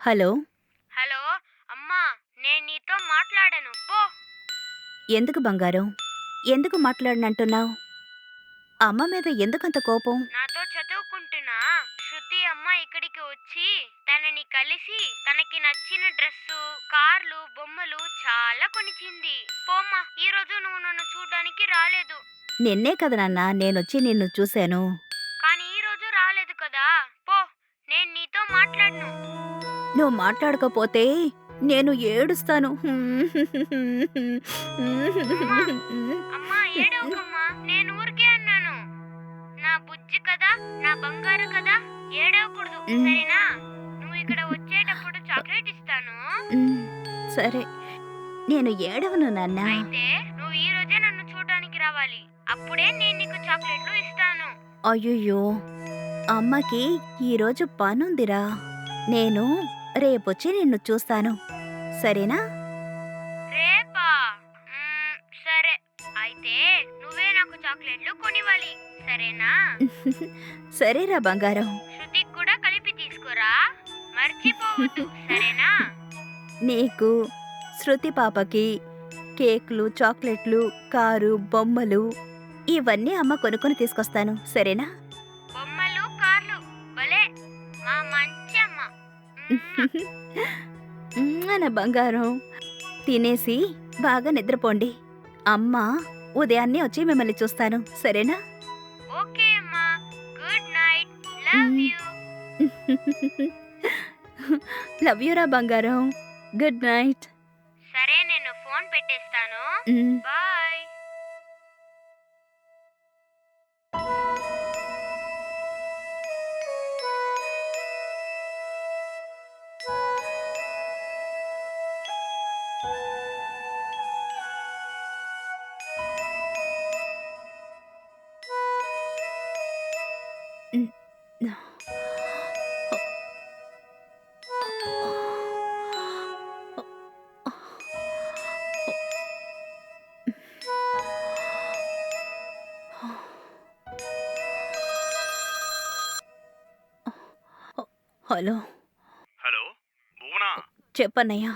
Hello! Hello! అమ్మా! నేను నీతో మాట్లాడను. పో! ఎందుకు బంగారం? ఎందుకు మాట్లాడనంటున్నావు? అమ్మ మీద ఎందుకంత కోపం? నాతో చదువుకుంటున్నా శృతి అమ్మ ఇక్కడికి వచ్చి తనని కలిసి తనకి నచ్చిన డ్రెస్సు, కార్లు, బొమ్మలు చాలా కొనిచ్చింది. పోమ్మా! ఈరోజు నువ్వు నన్ను చూడ్డానికి రాలేదు. నిన్నే కదా నాన్న నేనొచ్చి నిన్ను చూశాను. కానీ ఈరోజు రాలేదు కదా! పో! నేను నీతో మాట్లాడను. నువ్వు మాట్లాడకపోతే నేను ఏడుస్తాను. అమ్మా! అమ్మా ఏడవకమ్మా! నేను ఊరికే అన్నాను. నా బుజ్జి కదా, నా బంగారు కదా, ఏడవకూడదు సరేనా? నువ్వు ఇక్కడ వచ్చేటప్పుడు చాక్లెట్ ఇస్తాను. సరే. నేను ఏడవను నాన్న. అయితే నువ్వు ఈ రోజే నన్ను చూడడానికి రావాలి. అప్పుడే నేను నీకు చాక్లెట్లు ఇస్తాను. అయ్యయ్యో! అమ్మకి ఈరోజు పనుందిరా. నేను రేపొచ్చి నిన్ను చూస్తాను. సరేనా? రేపా? సరే. అయితే నువ్వే నాకు చాక్లెట్లు కొనివ్వాలి. సరేనా? సరేరా బంగారం. శృతికి కూడా కలిపి తీసుకురా. మర్చిపోవద్దు. సరేనా? నీకు, శృతి పాపకి కేకులు, చాక్లెట్లు, కారు, బొమ్మలు ఇవన్నీ అమ్మ కొనుక్కొని తీసుకొస్తాను. సరేనా? బొమ్మలు, కార్లు భలే! మా మంచి అమ్మ. నా బంగారం. తినేసి బాగా నిద్రపోండి. అమ్మ ఉదయాన్నే వచ్చి మిమ్మల్ని చూస్తాను. సరేనా? ఓకే అమ్మా. Good night. Love you. Love యూరా బంగారం. Good night. సరే నేను ఫోన్ పెట్టేస్తాను. బాయ్. హలో! హలో భువనా, చెప్పన్నయ్యా.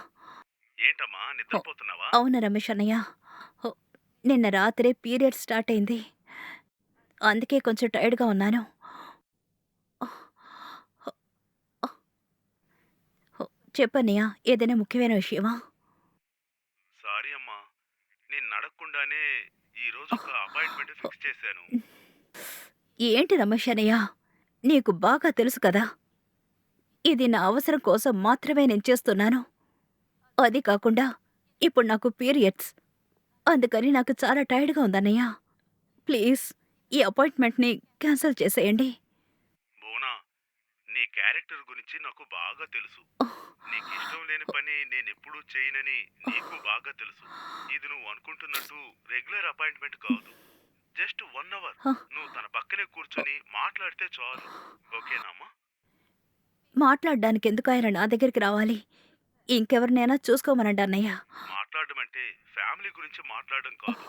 ఏంటమ్మా నిద్రపోతున్నావా? అవును రమేష్ అన్నయ్య. హో, నిన్న రాత్రే పీరియడ్ స్టార్ట్ అయింది. అందుకే కొంచెం టైర్డ్‌గా ఉన్నాను. చెప్పన్నయ్య, ఏదైనా ముఖ్యమైన విషయమా? సారీ అమ్మా, నేను నడక్కుండానే ఈ రోజు ఒక అపాయింట్మెంట్ ఫిక్స్ చేశాను. ఏంటి రమేష్ అన్నయ్య, నీకు బాగా తెలుసు కదా! ఇది నా అవసరం కోసం మాత్రమే నేను చేస్తున్నాను. అది కాకుండా ఇప్పుడు నాకు పీరియడ్స్. అందుకని నాకు చాలా టైర్డ్‌గా ఉందన్నయ్య. ప్లీజ్ ఈ అపాయింట్మెంట్‌ని క్యాన్సిల్ చేసేయండి. భువనా, నీ క్యారెక్టర్ గురించి నాకు బాగా తెలుసు. నీకు ఇష్టం లేని పని నేనెప్పుడూ చేయనని నీకు బాగా తెలుసు. ఇది నువ్వు అనుకుంటున్నట్టు రెగ్యులర్ అపాయింట్మెంట్ కాదు. జస్ట్ 1 అవర్ నువ్వు తన పక్కనే కూర్చొని మాట్లాడితే చాలు. ఓకేనా అమ్మా? మాట్లాడ్డానికి ఎందుకు ఆయన నా దగ్గరికి రావాలి? ఇంకెవరినైనా చూసుకోమనండి అన్నయ్య. మాట్లాడడం అంటే ఫ్యామిలీ గురించి మాట్లాడడం కాదు.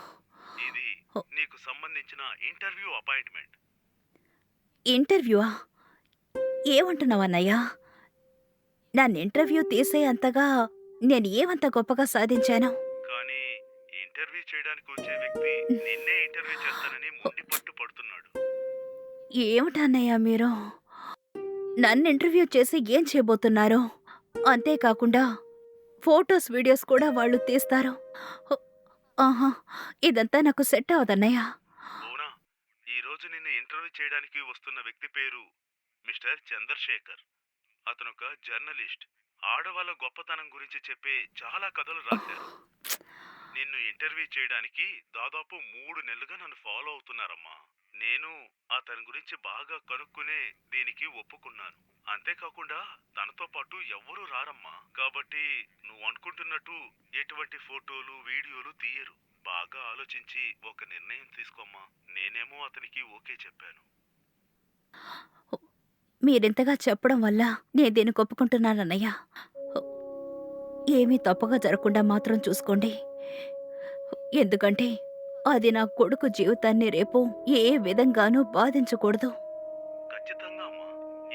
ఇది నీకు సంబంధించిన ఇంటర్వ్యూ అపాయింట్మెంట్. ఇంటర్వ్యూవా? ఏమంటున్నావన్నయ్య? నన్ను ఇంటర్వ్యూ తీసేయంతగా నేను ఏమంత గొప్పగా సాధించాను? కానీ ఇంటర్వ్యూ చేయడానికి వచ్చే వ్యక్తి నిన్నే ఇంటర్వ్యూ చేస్తానని మొండి పట్టు పడుతున్నాడు. ఏమిటన్నయ్య మీరు? నన్ను ఇంటర్వ్యూ చేసి ఏం చేయబోతున్నారు? అంతేకాకుండా ఫోటోస్, వీడియోస్ కూడా వాళ్ళు తీస్తారు. హ్, ఆహా! ఇదంతా నాకు సెట్ అవ్వదన్నయ్య. అవునా? ఈ రోజు నిన్ను ఇంటర్వ్యూ చేయడానికి వస్తున్న వ్యక్తి పేరు మిస్టర్ చంద్రశేఖర్. అతనొక జర్నలిస్ట్. ఆడవాళ్ళ గొప్పతనం గురించి చెప్పే చాలా కథలు రాశారు. నిన్ను ఇంటర్వ్యూ చేయడానికి దాదాపు 3 నెలలుగా నన్ను ఫాలో అవుతున్నారమ్మా. నేను అతని గురించి బాగా కనుక్కునే దీనికి ఒప్పుకున్నాను. అంతేకాకుండా తనతో పాటు ఎవ్వరూ రారమ్మా. కాబట్టి నువ్వు అనుకుంటున్నట్టు ఎటువంటి ఫోటోలు, వీడియోలు తీయరు. బాగా ఆలోచించి ఒక నిర్ణయం తీసుకోమ్మా. నేనేమో అతనికి ఓకే చెప్పాను. మీరింతగా చెప్పడం వల్ల నేను దీనికి ఒప్పుకుంటున్నానన్నయ్య. ఏమీ తప్పుగా జరగకుండా మాత్రం చూసుకోండి. ఎందుకంటే అది నా కొడుకు జీవితాన్ని రేపు ఏ విధంగానూ బాధించకూడదు. ఖచ్చితంగా అమ్మా.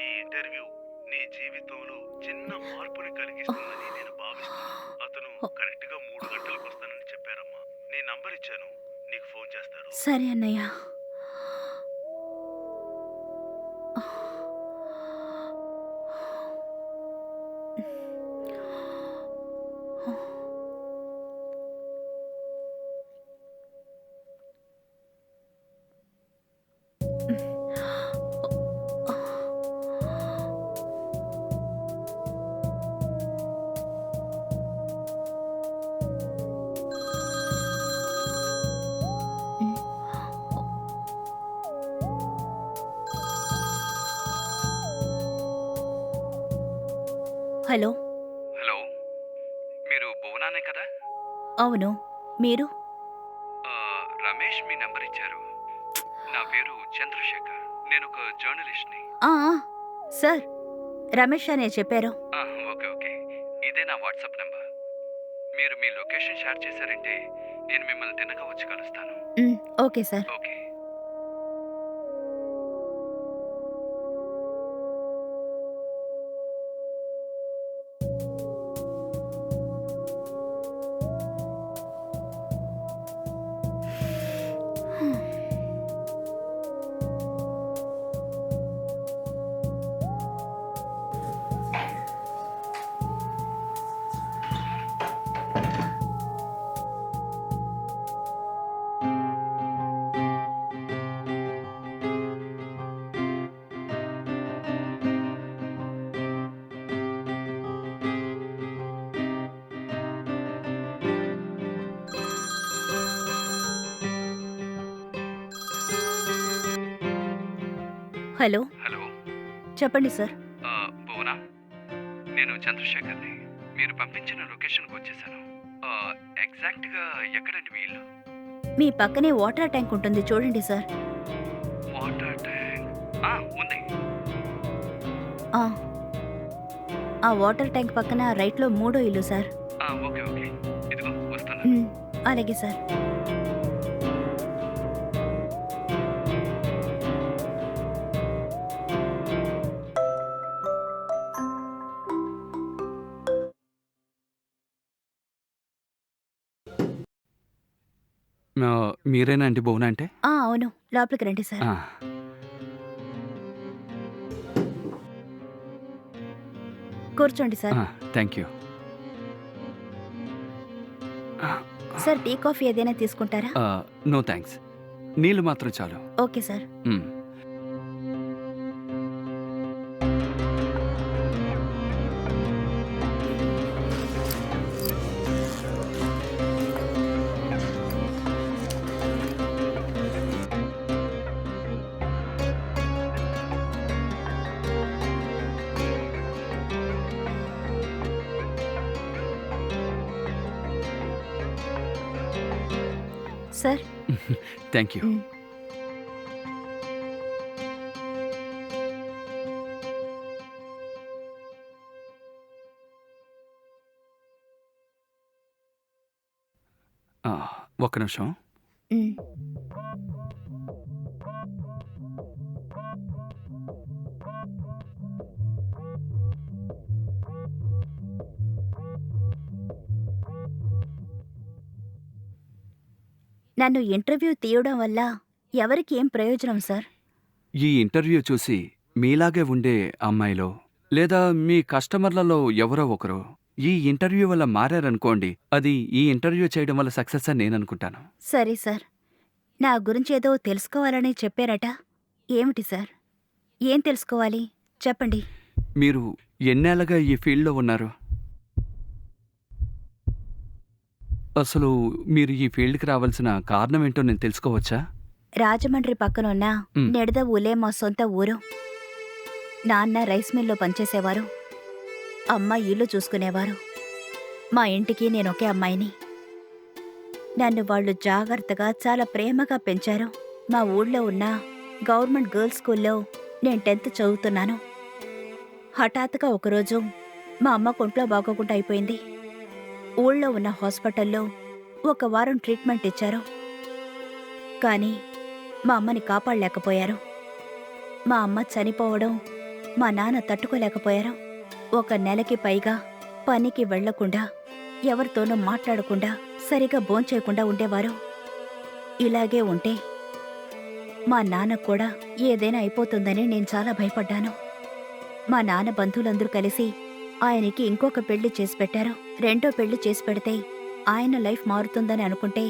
ఈ ఇంటర్వ్యూ నీ జీవితంలో చిన్న మార్పు తీర్పుని కలిగిస్తుందని నేను భావిస్తున్నాను. అతను కరెక్ట్ గా 3 గంటలకు వస్తానని చెప్పారమ్మా. నీ నంబర్ ఇచ్చాను, నీకు ఫోన్ చేస్తారు. సరే అన్నయ్య. హలో. హలో, మీరు భువనానే కదా? అవును. మీరు? రమేష్ మీ నెంబర్ ఇచ్చారు. నా పేరు చంద్రశేఖర్. నేను ఒక జర్నలిస్ట్ని. ఆ, ఆ, సార్ రమేష్ అనే చెప్పారు. ఓకే ఓకే, ఇదే నా వాట్సాప్ నెంబర్. మీరు మీ లొకేషన్ షేర్ చేశారంటే నేను మిమ్మల్ని తిన్నగా వచ్చి కలుస్తాను. Okay sir. Okay. Hello. Hello, చెప్పండి సార్. భువనా, నేను చంద్రశేఖర్ని. మీరు పంపించిన లొకేషన్కి వచ్చేసాను. ఎగ్జాక్ట్గా ఎక్కడండి మీ ఇల్లు? మీ పక్కనే వాటర్ ట్యాంక్ ఉంటుంది చూడండి సార్. వాటర్ ట్యాంక్ ఉంది. ఆ, ఆ వాటర్ ట్యాంక్ పక్కన రైట్లో 3వ ఇల్లు సార్. ఓకే ఓకే, ఇదిగో వస్తున్నా. అలాగే సార్. మీరేనా అండి భువన అంటే? అవును, లోపలికి రండి సార్. కూర్చోండి sir. Thank you. Sir tea coffee ఏదైనా తీసుకుంటారా? నో థ్యాంక్స్, నీళ్ళు మాత్రం చాలు. Okay sir. Sir. Thank you. ఒక్క నిమిషం. నన్ను ఇంటర్వ్యూ తీయడం వల్ల ఎవరికి ఏం ప్రయోజనం సార్? ఈ ఇంటర్వ్యూ చూసి మీలాగే ఉండే అమ్మాయిలో లేదా మీ కస్టమర్లలో ఎవరో ఒకరు ఈ ఇంటర్వ్యూ వల్ల మారారనుకోండి, అది ఈ ఇంటర్వ్యూ చేయడం వల్ల సక్సెస్ అని నేను అనుకుంటాను. సరే సార్. నా గురించి ఏదో తెలుసుకోవాలని చెప్పారట. ఏమిటి సార్? ఏం తెలుసుకోవాలి చెప్పండి. మీరు ఎన్నేళ్ళగా ఈ ఫీల్డ్లో ఉన్నారు? అసలు మీరు ఈ ఫీల్డ్కి రావాల్సిన కారణం ఏంటో నేను తెలుసుకోవచ్చా? రాజమండ్రి పక్కనున్న నిడద ఊలే మా సొంత ఊరు. నాన్న రైస్ మిల్లో పనిచేసేవారు, అమ్మ ఇల్లు చూసుకునేవారు. మా ఇంటికి నేనొకే అమ్మాయిని. నన్ను వాళ్ళు జాగ్రత్తగా చాలా ప్రేమగా పెంచారు. మా ఊళ్ళో ఉన్న గవర్నమెంట్ గర్ల్స్ స్కూల్లో నేను 10th చదువుతున్నాను. హఠాత్తుగా ఒకరోజు మా అమ్మ ఒంట్లో బాగోకుండా అయిపోయింది. ఊళ్ళో ఉన్న హాస్పిటల్లో 1 వారం ట్రీట్మెంట్ ఇచ్చారు. కానీ మా అమ్మని కాపాడలేకపోయారు. మా అమ్మ చనిపోవడం మా నాన్న తట్టుకోలేకపోయారు. 1 నెలకి పైగా పనికి వెళ్లకుండా ఎవరితోనూ మాట్లాడకుండా సరిగా భోంచేయకుండా ఉండేవారు. ఇలాగే ఉంటే మా నాన్నకు కూడా ఏదైనా అయిపోతుందని నేను చాలా భయపడ్డాను. మా నాన్న బంధువులందరూ కలిసి ఆయనకి ఇంకొక పెళ్లి చేసి పెట్టారు. రెండో పెళ్లి చేసి పెడితే ఆయన లైఫ్ మారుతుందని అనుకుంటే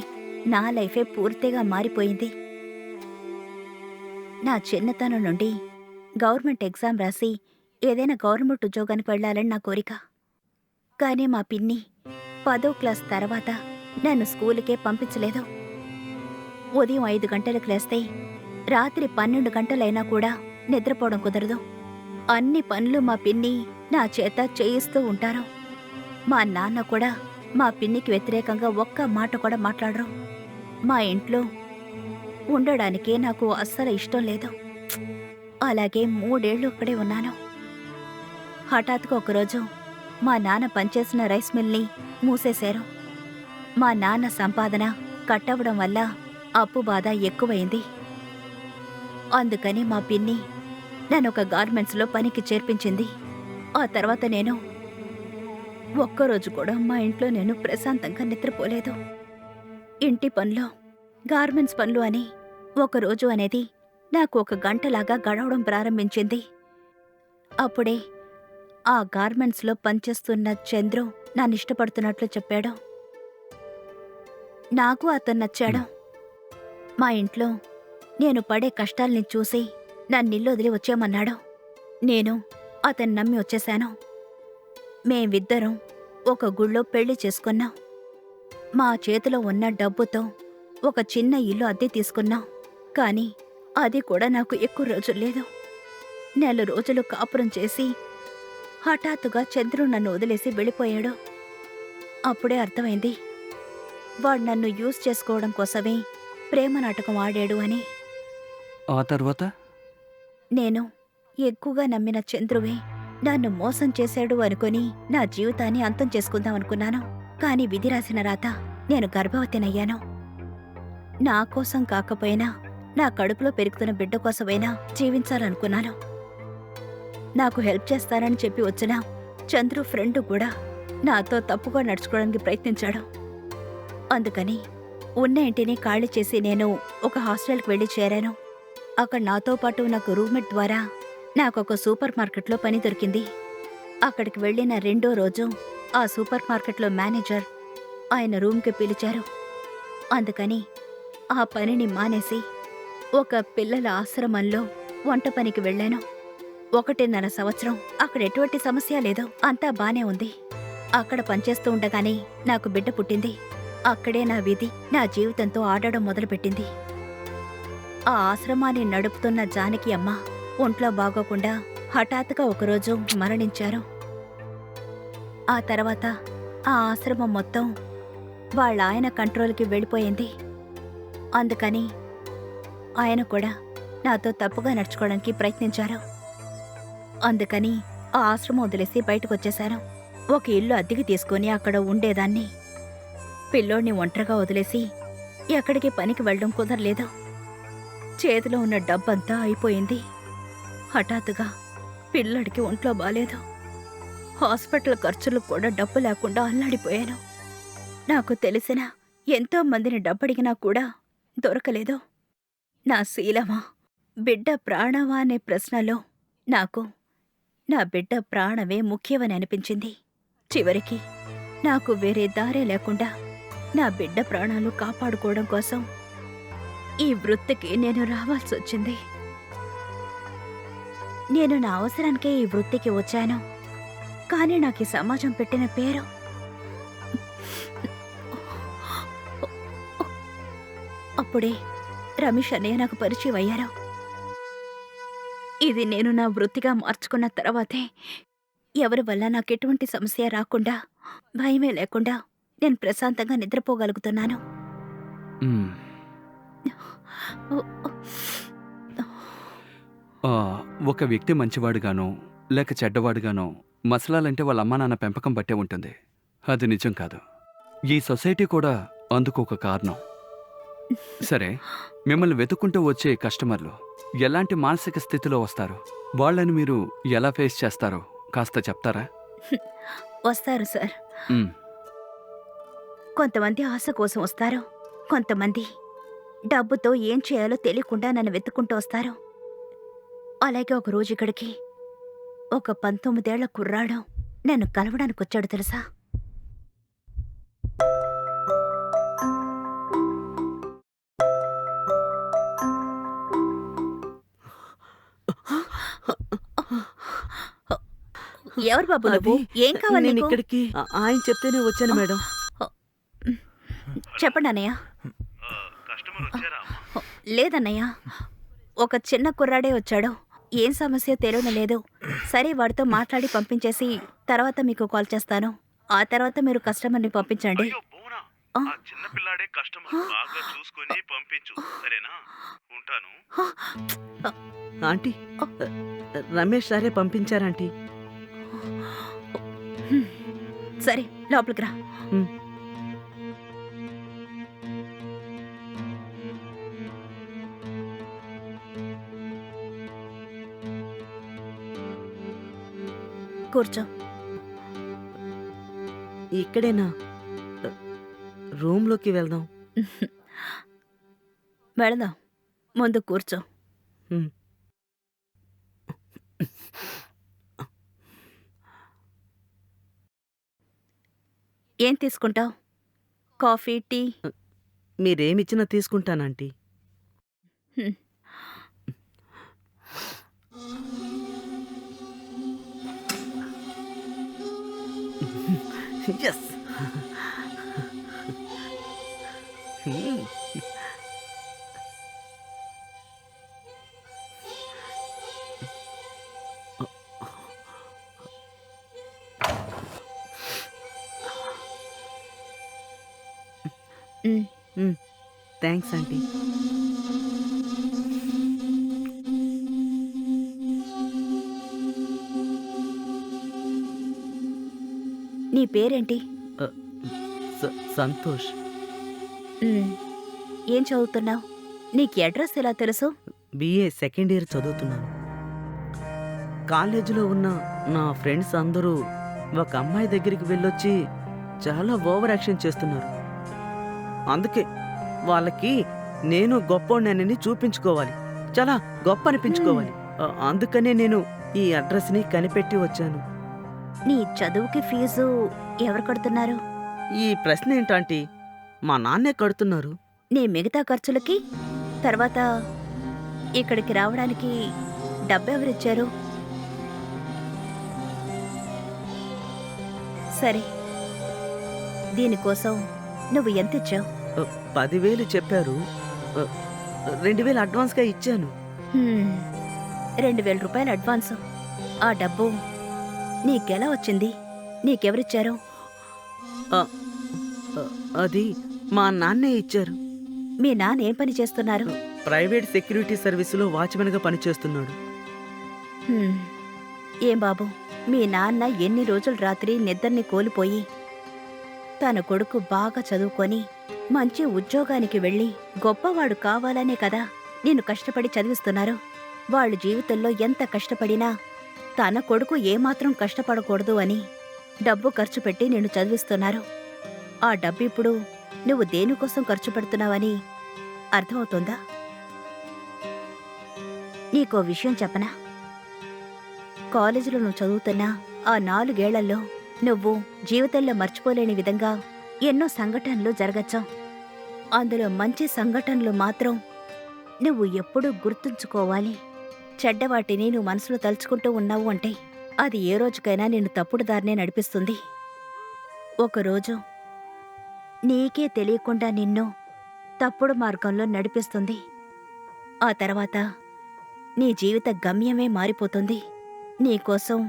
నా లైఫే పూర్తిగా మారిపోయింది. నా చిన్నతనం నుండి గవర్నమెంట్ ఎగ్జామ్ రాసి ఏదైనా గవర్నమెంట్ ఉద్యోగానికి వెళ్ళాలని నా కోరిక. కానీ మా పిన్ని 10వ క్లాస్ తర్వాత నన్ను స్కూలుకే పంపించలేదు. ఉదయం 5 గంటలకు లేస్తే రాత్రి 12 గంటలైనా కూడా నిద్రపోవడం కుదరదు. అన్ని పనులు మా పిన్ని నా చేత చేయిస్తూ ఉంటారు. మా నాన్న కూడా మా పిన్నికి వ్యతిరేకంగా ఒక్క మాట కూడా మాట్లాడరు. మా ఇంట్లో ఉండడానికే నాకు అస్సలు ఇష్టం లేదు. అలాగే 3 ఏళ్ళు అక్కడే ఉన్నాను. హఠాత్తుగా ఒకరోజు మా నాన్న పనిచేసిన రైస్ మిల్ని మూసేశారు. మా నాన్న సంపాదన కట్ అవ్వడం వల్ల అప్పు బాధ ఎక్కువైంది. అందుకని మా పిన్ని నన్ను ఒక గార్మెంట్స్లో పనికి చేర్పించింది. ఆ తర్వాత నేను ఒక్కరోజు కూడా మా ఇంట్లో నేను ప్రశాంతంగా నిద్రపోలేదు. ఇంటి పనులు, గార్మెంట్స్ పనులు అని ఒకరోజు అనేది నాకు 1 గంటలాగా గడవడం ప్రారంభించింది. అప్పుడే ఆ గార్మెంట్స్లో పనిచేస్తున్న చంద్రు నన్ను ఇష్టపడుతున్నట్లు చెప్పాడు. నాకు అతను నచ్చాడు. మా ఇంట్లో నేను పడే కష్టాల్ని చూసి నన్నిల్లు వదిలి వచ్చేయమన్నాడు. నేను అతన్ని నమ్మి వచ్చేశాను. మేమిద్దరం ఒక గుళ్ళో పెళ్లి చేసుకున్నాం. మా చేతిలో ఉన్న డబ్బుతో ఒక చిన్న ఇల్లు అద్దె తీసుకున్నాం. కానీ అది కూడా నాకు ఎక్కువ రోజులు లేదు. 1 నెల రోజులు కాపురం చేసి హఠాత్తుగా చంద్రు నన్ను వదిలేసి వెళ్ళిపోయాడు. అప్పుడే అర్థమైంది వాడు నన్ను యూజ్ చేసుకోవడం కోసమే ప్రేమ నాటకం ఆడాడు అని. ఆ తర్వాత నేను ఎక్కువగా నమ్మిన చంద్రువే నన్ను మోసం చేశాడు అనుకుని నా జీవితాన్ని అంతం చేసుకుందాం అనుకున్నాను. కానీ విధి రాసిన రాత నేను గర్భవతినయ్యాను. నా కోసం కాకపోయినా నా కడుపులో పెరుగుతున్న బిడ్డ కోసమైనా జీవించాలనుకున్నాను. నాకు హెల్ప్ చేస్తానని చెప్పి వచ్చిన చంద్రు ఫ్రెండ్ కూడా నాతో తప్పుగా నడుచుకోవడానికి ప్రయత్నించాడు. అందుకని ఉన్న ఇంటిని ఖాళీ చేసి నేను ఒక హాస్టల్కి వెళ్ళి చేరాను. అక్కడ నాతో పాటు నాకు రూమ్మేట్ ద్వారా నాకొక సూపర్ మార్కెట్లో పని దొరికింది. అక్కడికి వెళ్ళిన 2వ రోజు ఆ సూపర్ మార్కెట్లో మేనేజర్ ఆయన రూమ్కి పిలిచారు. అందుకని ఆ పనిని మానేసి ఒక పిల్లల ఆశ్రమంలో వంట పనికి వెళ్ళాను. 1.5 సంవత్సరం అక్కడ ఎటువంటి సమస్య లేదు, అంతా బానే ఉంది. అక్కడ పనిచేస్తూ ఉండగానే నాకు బిడ్డ పుట్టింది. అక్కడే నా విధి నా జీవితంతో ఆడడం మొదలుపెట్టింది. ఆ ఆశ్రమాన్ని నడుపుతున్న జానకి అమ్మ ఒంట్లో బాగోకుండా హఠాత్తుగా ఒకరోజు మరణించారు. ఆ తర్వాత ఆ ఆశ్రమం మొత్తం వాళ్ళ ఆయన కంట్రోల్కి వెళ్ళిపోయింది. అందుకని ఆయన కూడా నాతో తప్పుగా నడుచుకోవడానికి ప్రయత్నించారు. అందుకని ఆ ఆశ్రమం వదిలేసి బయటకు వచ్చేశాను. ఒక ఇల్లు అద్దెకి తీసుకొని అక్కడ ఉండేదాన్ని. పిల్లోడిని ఒంటరిగా వదిలేసి ఎక్కడికి పనికి వెళ్ళడం కుదరలేదు. చేతిలో ఉన్న డబ్బంతా అయిపోయింది. హఠాత్తుగా పిల్లడికి ఒంట్లో బాలేదు. హాస్పిటల్ ఖర్చులకు కూడా డబ్బు లేకుండా అల్లాడిపోయాను. నాకు తెలిసిన ఎంతో మందిని డబ్బడిగినా కూడా దొరకలేదు. నా శీలమా, బిడ్డ ప్రాణమా అనే ప్రశ్నలో నాకు నా బిడ్డ ప్రాణమే ముఖ్యమని అనిపించింది. చివరికి నాకు వేరే దారే లేకుండా నా బిడ్డ ప్రాణాలు కాపాడుకోవడం కోసం ఈ వృత్తికి నేను రావాల్సి వచ్చింది. నేను నా అవసరానికే ఈ వృత్తికి వచ్చాను. కానీ నాకు ఈ సమాజం పెట్టిన పేరు అప్పుడే రమేష్ అన్నయ్య నాకు పరిచయం అయ్యారు. ఇది నేను నా వృత్తిగా మార్చుకున్న తర్వాతే ఎవరి వల్ల నాకు ఎటువంటి సమస్య రాకుండా, భయమే లేకుండా నేను ప్రశాంతంగా నిద్రపోగలుగుతున్నాను. మ్మ్. ఆ, ఒక వ్యక్తి మంచివాడుగానో లేక చెడ్డవాడుగానో మసలాలంటే వాళ్ళ అమ్మా నాన్న పెంపకం బట్టే ఉంటుంది. అది నిజం కాదు. ఈ సొసైటీ కూడా అందుకు ఒక కారణం. సరే, మిమ్మల్ని వెతుక్కుంటూ వచ్చే కస్టమర్లు ఎలాంటి మానసిక స్థితిలో వస్తారు? వాళ్ళని మీరు ఎలా ఫేస్ చేస్తారో కాస్త చెప్తారా? వస్తారు సార్. ఉమ్, కొంతమంది ఆశ కోసం వస్తారు, కొంతమంది డబ్బుతో ఏం చేయాలో తెలియకుండా నన్ను వెతుక్కుంటూ వస్తారు. అలాగే ఒకరోజు ఇక్కడికి ఒక 19 ఏళ్ల కుర్రాడు నన్ను కలవడానికి వచ్చాడు తెలుసా. ఎవరు బాబు నువ్వు? ఏం కావాలి నేను నీకు? ఇక్కడికి ఆయన చెప్తేనే వచ్చాను మేడం. చెప్పండి అన్నయ్య. కస్టమర్ వచ్చారా అమ్మా? లేదన్నయ్య, ఒక చిన్న కుర్రాడే వచ్చాడు. ఏం సమస్య తెలియడం లేదు. సరే, వాడితో మాట్లాడి పంపించేసి తర్వాత మీకు కాల్ చేస్తాను. ఆ తర్వాత మీరు కస్టమర్ని పంపించండి. అయ్యో బోనా, ఆ. ఆ చిన్న పిల్లాడే కస్టమర్, బాగా చూసుకొని పంపించు, సరేనా? ఉంటాను. ఆంటీ, రమేష్ సారే పంపించారాంటీ. సరే, లోపలికి రా. ఉమ్. కూర్చో. ఇక్కడేనా? రూమ్లోకి వెళ్దాం. వెళదాం, ముందు కూర్చో. ఉమ్. ఏం తీసుకుంటావు? Coffee, tea? మీరేమిచ్చినా తీసుకుంటానంటీ. హ్మ్. ఎస్. Thanks aunty. నీ పేరేంటి? సంతోష్. ఉమ్, ఏం చదువుతున్నావు? నీకు అడ్రస్ ఎలా తెలుసు? బిఏ సెకండ్ ఇయర్ చదువుతున్నాను. కాలేజీలో ఉన్న నా ఫ్రెండ్స్ అందరూ ఒక అమ్మాయి దగ్గరికి వెళ్ళొచ్చి చాలా ఓవర్ యాక్షన్ చేస్తున్నారు. అందుకే వాళ్ళకి నేను గొప్పోడినని చూపించుకోవాలి, చాలా గొప్ప అనిపించుకోవాలి. అందుకనే నేను ఈ అడ్రస్ని కనిపెట్టి వచ్చాను. నీ చదువుకి ఫీజు ఎవరు కడుతున్నారు? ఈ ప్రశ్న ఏంటంటీ? మా నాన్నే కడుతున్నారు. నీ మిగతా ఖర్చులకి, తర్వాత ఇక్కడికి రావడానికి డబ్బెవరిచ్చారు? సరే, దీనికోసం నువ్వు ఎంత ఇచ్చావు? 10,000 చెప్పారు. 2,000 అడ్వాన్స్గా ఇచ్చాను. 2,000 రూపాయలు అడ్వాన్సు. ఆ డబ్బు నీకెలా వచ్చింది? నీకెవరిచ్చారు? అది మా నాన్నే ఇచ్చారు. మీ నాన్న ఏం పని చేస్తున్నారు? ప్రైవేట్ సెక్యూరిటీ సర్వీసులో వాచ్మెన్గా పనిచేస్తున్నాడు. హ్మ్. ఏం బాబు, మీ నాన్న ఎన్ని రోజులు రాత్రి నిద్రని కోల్పోయి తన కొడుకు బాగా చదువుకొని మంచి ఉద్యోగానికి వెళ్ళి గొప్పవాడు కావాలనే కదా నిన్ను కష్టపడి చదివిస్తున్నారు. వాళ్ళు జీవితంలో ఎంత కష్టపడినా తన కొడుకు ఏమాత్రం కష్టపడకూడదు అని డబ్బు ఖర్చు పెట్టి నిన్ను చదివిస్తున్నారు. ఆ డబ్బు ఇప్పుడు నువ్వు దేనికోసం ఖర్చు పెడుతున్నావని అర్థమవుతుందా? నీకో విషయం చెప్పనా? కాలేజీలో నువ్వు చదువుతున్నా ఆ 4 ఏళ్లలో నువ్వు జీవితంలో మర్చిపోలేని విధంగా ఎన్నో సంఘటనలు జరగచ్చు. అందులో మంచి సంఘటనలు మాత్రం నువ్వు ఎప్పుడూ గుర్తుంచుకోవాలి. చెడ్డవాటిని నువ్వు మనసులో తలుచుకుంటూ ఉన్నావు అంటే అది ఏ రోజుకైనా నిన్ను తప్పుడు దారినే నడిపిస్తుంది. ఒకరోజు నీకే తెలియకుండా నిన్ను తప్పుడు మార్గంలో నడిపిస్తుంది. ఆ తర్వాత నీ జీవిత గమ్యమే మారిపోతుంది. నీకోసం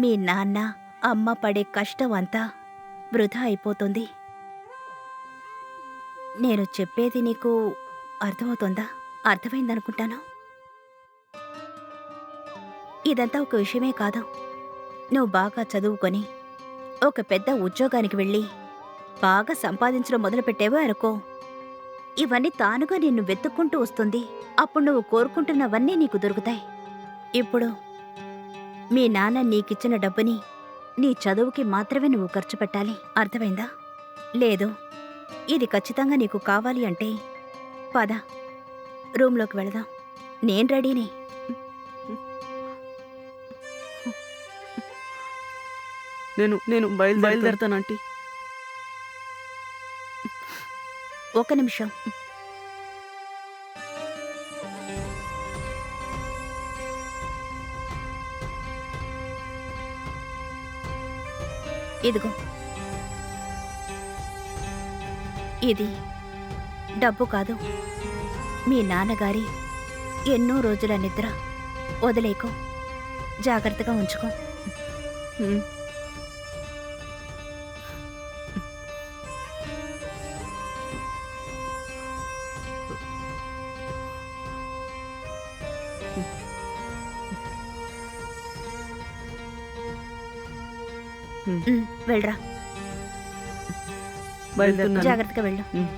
మీ నాన్న అమ్మ పడే కష్టం అంతా వృధా అయిపోతుంది. నేను చెప్పేది నీకు అర్థమవుతుందా? అర్థమైందనుకుంటాను. ఇదంతా ఒక విషయమే కాదు. నువ్వు బాగా చదువుకొని ఒక పెద్ద ఉద్యోగానికి వెళ్ళి బాగా సంపాదించడం మొదలుపెట్టేవో అనుకో, ఇవన్నీ తానుగా నిన్ను వెతుక్కుంటూ వస్తుంది. అప్పుడు నువ్వు కోరుకుంటున్నవన్నీ నీకు దొరుకుతాయి. ఇప్పుడు మీ నాన్న నీకిచ్చిన డబ్బుని నీ చదువుకి మాత్రమే నువ్వు ఖర్చు పెట్టాలి, అర్థమైందా? లేదు, ఇది ఖచ్చితంగా నీకు కావాలి అంటే పద, రూమ్లోకి వెళదాం. నేను రెడీనే. నేను నేను బయలుదేరుతాను ఆంటీ. ఒక నిమిషం. ఇదిగో, ఇది డబ్బు కాదు, మీ నాన్నగారి ఎన్నో రోజుల నిద్ర. వదిలేకో, జాగ్రత్తగా ఉంచుకో. ఉమ్. వెళ్ళరా, బయలుదేరుతాను. జాగ్రత్తగా వెళ్ళు. ఉమ్.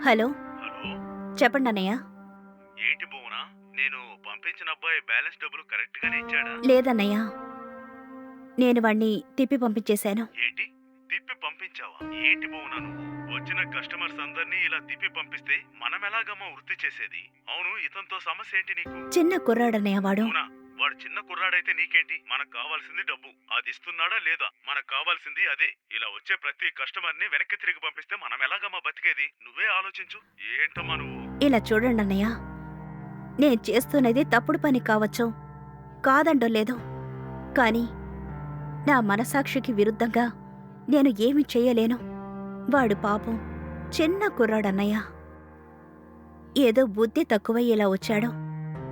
హలో, హలో, చెప్పండి అన్నయ్య. ఏంటి భువన, నేను పంపించిన అబ్బాయి బ్యాలెన్స్ డబ్బులు కరెక్ట్ గానే ఇచ్చాడా? లేదన్నయ్య, నేను వాణ్ణి తిప్పి పంపించేశాను. ఏంటి, తిప్పి పంపించావా? ఏంటి భువన, నువ్వు వచ్చిన కస్టమర్స్ అందరినీ ఇలా తిప్పి పంపిస్తే మనం ఎలాగమ్మా వృత్తి చేసేది? అవును, ఇతనితో సమస్య ఏంటి నీకు? చిన్న కుర్రాడన్నయ్య వాడు. అవునా, వాడు చిన్న కుర్రాడైతే నీకేంటి? మనకు కావాల్సింది డబ్బు, అది ఇస్తున్నాడా లేదా? మనకు కావాల్సింది అదే. ఇలా వచ్చే ప్రతి కస్టమర్ ని వెనక్కి తిరిగి పంపిస్తే మనం ఎలాగమ్మా బతికేది? నువ్వే ఆలోచించు. ఏంటమ్మా నువ్వు? ఇలా చూడండి అన్నయ్య, నేను చేస్తున్నది తప్పుడు పని కావచ్చు, కాదండో లేదు, కానీ నా మనసాక్షికి విరుద్ధంగా నేను ఏమి చెయ్యలేను. వాడు పాపం చిన్న కుర్రాడన్నయ్య. ఏదో బుద్ధి తక్కువ ఇలా వచ్చాడు.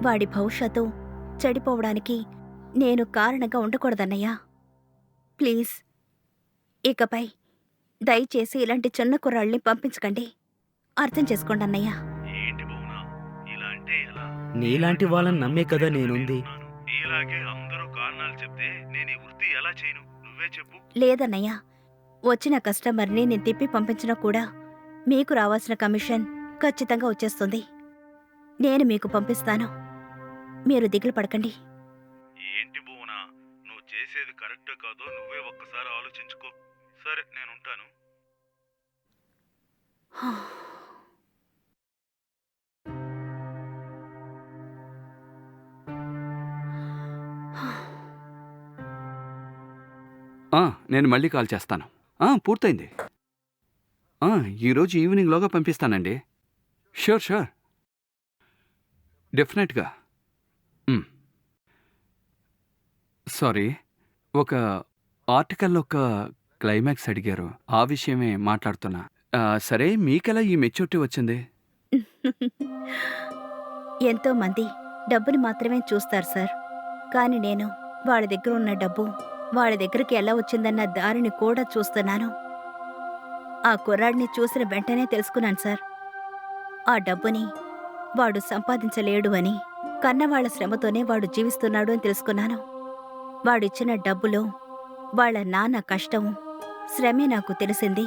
వాడి భవిష్యత్తు చెడిపోవడానికి నేను కారణంగా ఉండకూడదన్నయ్యా. ప్లీజ్, ఇకపై దయచేసి ఇలాంటి చిన్న కుర్రాళ్ళని పంపించకండి. అర్థం చేసుకోండి అన్నయ్య. ఏంటి భువన, ఇలా అంటే ఎలా? నీలాంటి వాళ్ళని నమ్మే కదా నేనుంది. ఇలాగే అందరూ కారణాలు చెప్తే నేను ఈ వృత్తి ఎలా చేయను? నువ్వే చెప్పు. లేదన్నయ్య, వచ్చిన కస్టమర్ని నేను తిప్పి పంపించినా కూడా మీకు రావాల్సిన కమిషన్ ఖచ్చితంగా వచ్చేస్తుంది. నేను మీకు పంపిస్తాను, మీరు దిగులు పడకండి. ఏంటి భువన, నువ్వు చేసేది కరెక్ట్ కాదో నువ్వే ఒక్కసారి ఆలోచించుకో. సరే, నేను ఉంటాను. నేను మళ్ళీ కాల్ చేస్తాను. పూర్తయింది. ఈరోజు ఈవినింగ్లోగా పంపిస్తానండి. షూర్ షూర్, డెఫినెట్గా. సారీ, ఒక ఆర్టికల్లో ఒక క్లైమాక్స్ అడిగారు, ఆ విషయమే మాట్లాడుతున్నా. సరే, మీకెలా ఈ మెచ్యూరిటీ వచ్చింది? ఎంతో మంది డబ్బుని మాత్రమే చూస్తారు సార్, కానీ నేను వాళ్ళ దగ్గర ఉన్న డబ్బు వాళ్ళ దగ్గరికి ఎలా వచ్చిందన్న దారిని కూడా చూస్తున్నాను. ఆ కుర్రాడిని చూసిన వెంటనే తెలుసుకున్నాను సార్, ఆ డబ్బుని వాడు సంపాదించలేడు అని, కన్నవాళ్ల శ్రమతోనే వాడు జీవిస్తున్నాడు అని తెలుసుకున్నాను. వాడిచ్చిన డబ్బులో వాళ్ళ నాన్న కష్టం, శ్రమే నాకు తెలిసింది.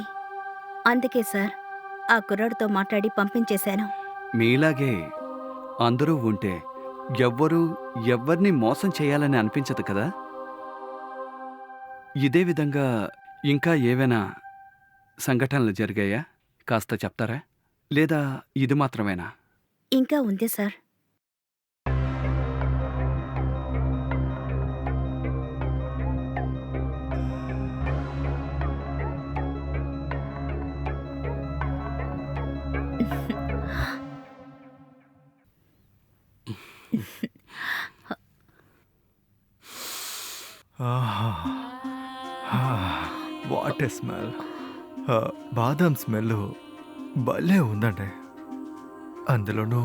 అందుకే సార్ ఆ కుర్రాడితో మాట్లాడి పంపించేశాను. మీలాగే అందరూ ఉంటే ఎవ్వర్ని మోసం చేయాలని అనిపించదు కదా? ఇదే విధంగా ఇంకా ఏవైనా సంఘటనలు జరిగాయా? కాస్త చెప్తారా? లేదా ఇది మాత్రమేనా? ఇంకా ఉంది సార్. What a smell! బాదం స్మెల్ భలే ఉందండి. అందులోనూ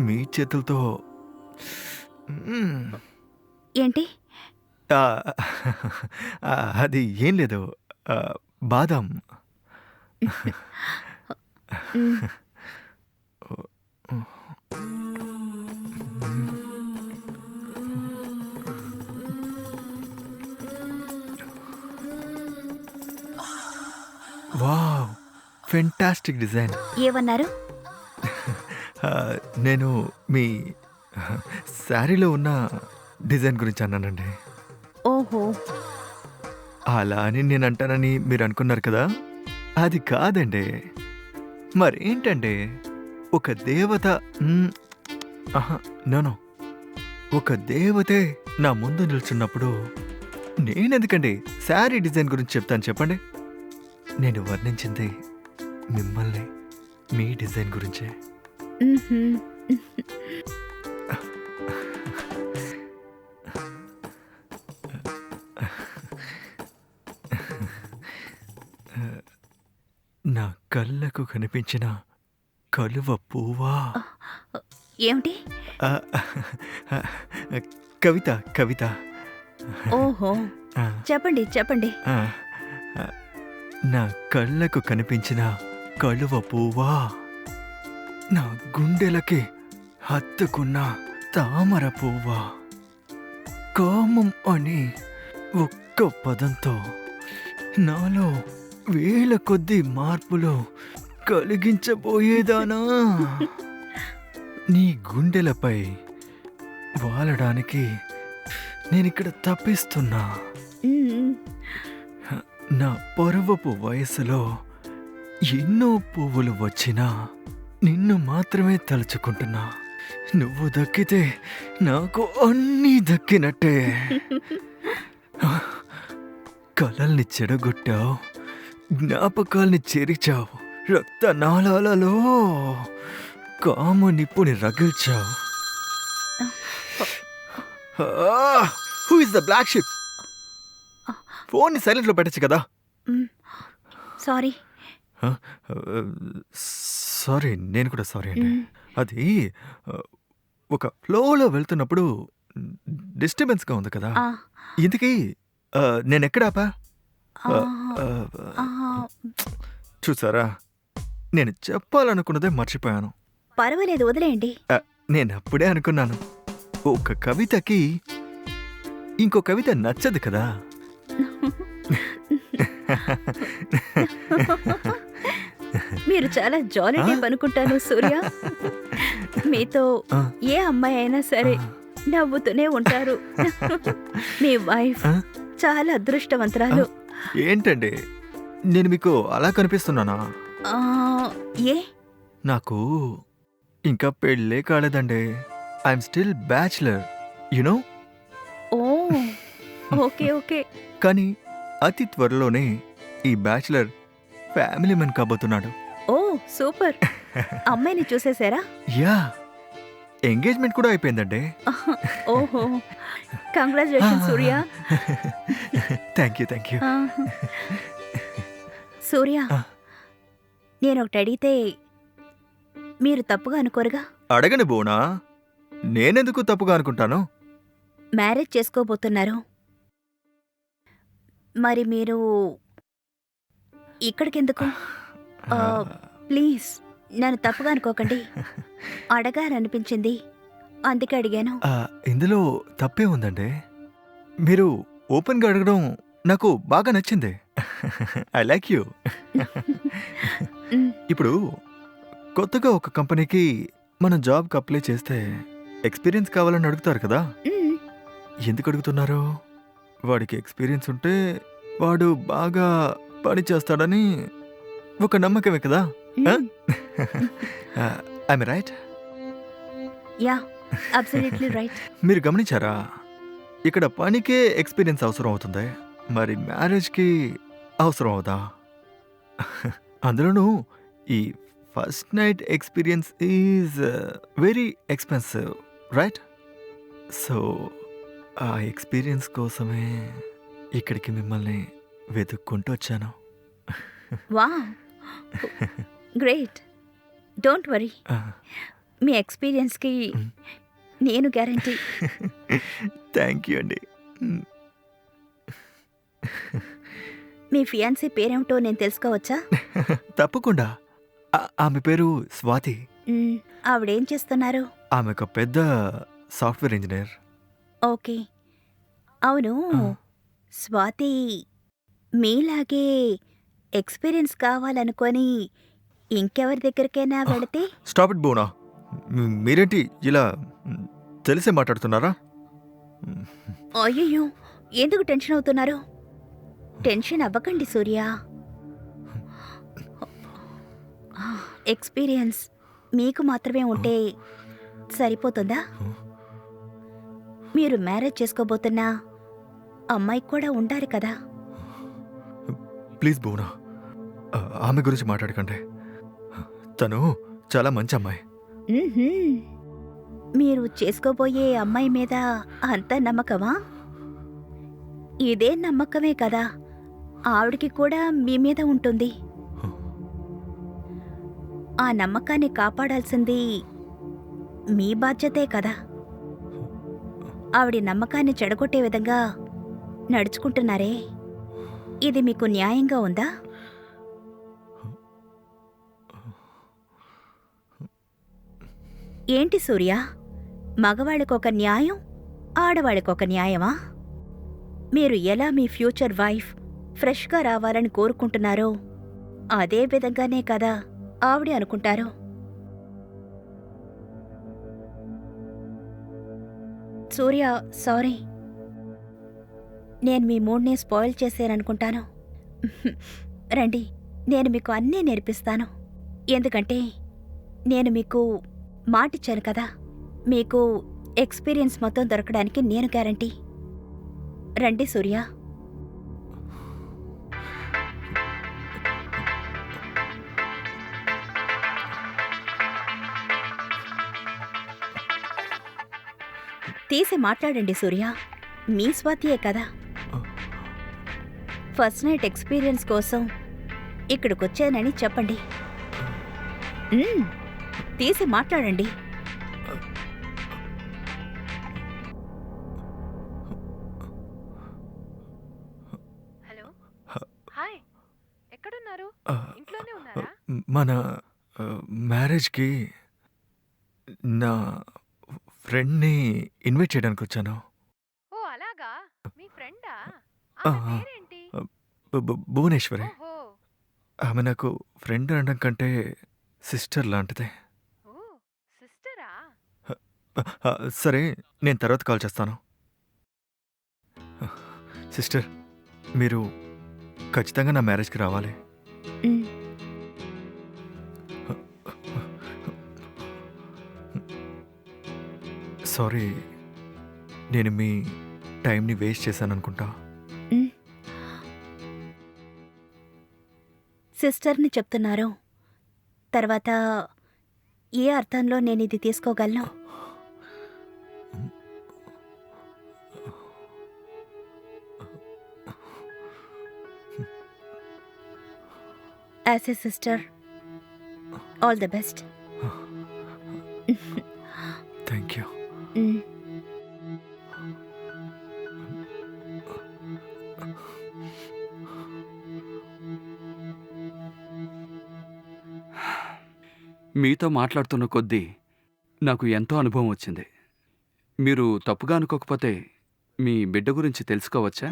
మీ చేతులతో. ఏంటి? ఆ, అది ఏం లేదు, బాదం. మ్, వావ్, ఫెంటాస్టిక్ డిజైన్. ఏమన్నారు? నేను మీ శారీలో ఉన్న డిజైన్ గురించి అన్నానండి. ఓహో! అలా అని నేను అంటానని మీరు అనుకున్నారు కదా, అది కాదండి. మరేంటండి, ఒక దేవత నో ఒక దేవతే నా ముందు నిల్చున్నప్పుడు నేనెందుకండి శారీ డిజైన్ గురించి చెప్తాను చెప్పండి. నేను వర్ణించింది మిమ్మల్ని, మీ డిజైన్ గురించే. మ్హూ. నా కళ్ళకు కనిపించిన కలువ పువ్వా. ఏమిటి? ఆ, కవిత కవిత. ఓహో! ఆ, చెప్పండి చెప్పండి. ఆ, ఆ, నా కళ్ళకు కనిపించిన కలువ పువ్వా, నా గుండెలకి హత్తుకున్న తామర పువ్వా, కామం అని ఒక్క పదంతో నాలో వేల కొద్ది మార్పులు కలిగించబోయేదానా. నీ గుండెలపై వాలడానికి నేనిక్కడ తప్పిస్తున్నా. మ్, నా పరువపు వయసులో ఎన్నో పువ్వులు వచ్చినా నిన్ను మాత్రమే తలుచుకుంటున్నా. నువ్వు దక్కితే నాకు అన్నీ దక్కినట్టే. కలల్ని చెడగొట్టావు, జ్ఞాపకాల్ని చెరిచావు, రక్తనాళాలలో కామ నిప్పుని రగిల్చావు. Who is the black ship? ఫోన్ని సైలెంట్లో పెట్టచ్చు కదా. మ్. సారీ. సారీ, నేను కూడా సారీ అండి. మ్. అది ఒక ఫ్లోలో వెళ్తున్నప్పుడు డిస్టర్బెన్స్గా ఉంది కదా. ఆ, ఇంతకీ నేను ఎక్కడ ఆపా? ఆ, ఆ, ఆ, చూసారా, నేను చెప్పాలనుకున్నదే మర్చిపోయాను. పర్వాలేదు, వదిలేయండి. నేను అప్పుడే అనుకున్నాను, ఒక కవితకి ఇంకో కవిత నచ్చదు కదా. మీరు చాలా జాలీ టైప్ అనుకుంటాను సూర్య. మీతో ఆ, ఏ అమ్మాయి అయినా సరే ఆ, నవ్వుతూనే ఉంటారు. మీ వైఫ్ ఆ, చాలా అదృష్టవంతురాలు. ఏంటండి, నేను మీకు అలా కనిపిస్తున్నానా? ఆ, ఏ? నాకు ఇంకా పెళ్ళే కాలేదండి. I'm still bachelor, you know. Oh, okay okay. కానీ అతి త్వరలోనే ఈ బ్యాచులర్ ఫ్యామిలీ మెన్ కాబోతున్నాడు. Oh super. అమ్మాయిని చూసేశారా? యా, ఎంగేజ్మెంట్ కూడా అయిపోయిందండి. ఓహో, congratulation Surya. Thank you thank you. ఆ, సూర్య, ఆ. నేను ఒకటి అడిగితే మీరు తప్పుగా అనుకోరుగా? అడగని బోనా, నేనెందుకు తప్పుగా అనుకుంటాను? మ్యారేజ్ చేసుకోబోతున్నారు, మరి మీరు ఇక్కడికెందుకు? ఆ, ప్లీజ్ నన్ను తప్పుగా అనుకోకండి. అడగాలనిపించింది, అందుకే అడిగాను. ఇందులో తప్పే ఉందండి. మీరు ఓపెన్గా అడగడం నాకు బాగా నచ్చింది. I like you. మ్, ఇప్పుడు కొత్తగా ఒక కంపెనీకి మనం జాబ్కి అప్లై చేస్తే ఎక్స్పీరియన్స్ కావాలని అడుగుతారు కదా. మ్, ఎందుకు అడుగుతున్నారు? వాడికి ఎక్స్పీరియన్స్ ఉంటే వాడు బాగా పని చేస్తాడని ఒక నమ్మకమే కదా. మ్. I'm right? Yeah, absolutely right. మీరు గమనించారా, ఇక్కడ పనికే ఎక్స్పీరియన్స్ అవసరం అవుతుంది, మరి మ్యారేజ్కి అవసరం అవుదా? అందులోనూ ఈ first night experience is very expensive, right? So ఆ ఎక్స్పీరియన్స్ కోసమే ఇక్కడికి మిమ్మల్ని వెతుక్కుంటూ వచ్చాను. Wow, great. డోంట్ వరీ, మీ ఎక్స్పీరియన్స్కి నేను గ్యారంటీ. థ్యాంక్ యూ అండి. మీ ఫియాన్సీ పేరేమిటో నేను తెలుసుకోవచ్చా? తప్పకుండా. ఆమె పేరు స్వాతి. మ్, ఆవిడేం చేస్తున్నారు? ఆమె ఒక పెద్ద సాఫ్ట్వేర్ ఇంజనీర్. ఓకే. అవును, ఆ. స్వాతి మీలాగే ఎక్స్పీరియన్స్ కావాలనుకొని ఇంకెవరి దగ్గరికైనా వెళితే స్టాప్ ఇట్ బోనా. మీరేంటి ఇలా తెలిసే మాట్లాడుతున్నారా? అయ్యయ్యో ఎందుకు టెన్షన్ అవుతున్నారు? టెన్షన్ అవ్వకండి సూర్య. ఎక్స్పీరియన్స్ మీకు మాత్రమే ఉంటే సరిపోతుందా? మీరు మ్యారేజ్ చేసుకోబోతున్న అమ్మాయికి కూడా ఉండాలి కదా. ప్లీజ్ బోనా, ఆమె గురించి మాట్లాడకండి. తను చాలా మంచి అమ్మాయి. మ్మ్హ్మ్. మీరు చేసుకోబోయే అమ్మాయి మీద అంత నమ్మకమా? ఇదే నమ్మకమే కదా ఆవిడికి కూడా మీ మీద ఉంటుంది. ఆ నమ్మకాన్ని కాపాడాల్సింది మీ బాధ్యతే కదా. ఆవిడి నమ్మకాన్ని చెడగొట్టే విధంగా నడుచుకుంటున్నారే, ఇది మీకు న్యాయంగా ఉందా? ఏంటి సూర్య, మగవాళ్ళకొక న్యాయం, ఆడవాళ్ళకొక న్యాయమా? మీరు ఎలా మీ ఫ్యూచర్ వైఫ్ ఫ్రెష్గా రావాలని కోరుకుంటున్నారో అదే విధంగానే కదా ఆవిడ అనుకుంటారు. సూర్య, సారీ, నేను మీ మూడ్ని స్పాయిల్ చేశాననుకుంటాను. రండి, నేను మీకు అన్నీ నేర్పిస్తాను. ఎందుకంటే నేను మీకు మాటిచ్చాను కదా, మీకు ఎక్స్పీరియన్స్ మొత్తం దొరకడానికి నేను గ్యారంటీ. రండి సూర్య. తీసి మాట్లాడండి సూర్య, మీ స్వాతియే కదా. ఫస్ట్ నైట్ ఎక్స్పీరియన్స్ కోసం ఇక్కడికొచ్చానని చెప్పండి. తీసి మాట్లాడండి. హలో, హాయ్, ఎక్కడున్నారు? ఇంట్లోనే ఉన్నారా? మన మ్యారేజ్కి నా ఫ్రెండ్ని ఇన్వైట్ చేయడానికి వచ్చాను. ఓ అలాగా, మీ ఫ్రెండా? ఆ, ఆమె పేరేంటి? భువనేశ్వరి. ఓహో, ఆమె నాకు ఫ్రెండ్ అనడం కంటే సిస్టర్ లాంటిదే. ఓ సిస్టరా? సరే, నేను తర్వాత కాల్ చేస్తాను. సిస్టర్, మీరు ఖచ్చితంగా నా మ్యారేజ్కి రావాలి. మ్, సారీ, నేను మీ టైంని వేస్ట్ చేశాను అనుకుంటా. మ్. సిస్టర్ని చెప్తున్నారు, తర్వాత ఏ అర్థంలో నేను ఇది తీసుకోగలను? As a sister, all the best. Thank you. మీతో మాట్లాడుతున్న కొద్దీ నాకు ఎంతో అనుభవం వచ్చింది. మీరు తప్పుగా అనుకోకపోతే మీ బిడ్డ గురించి తెలుసుకోవచ్చా?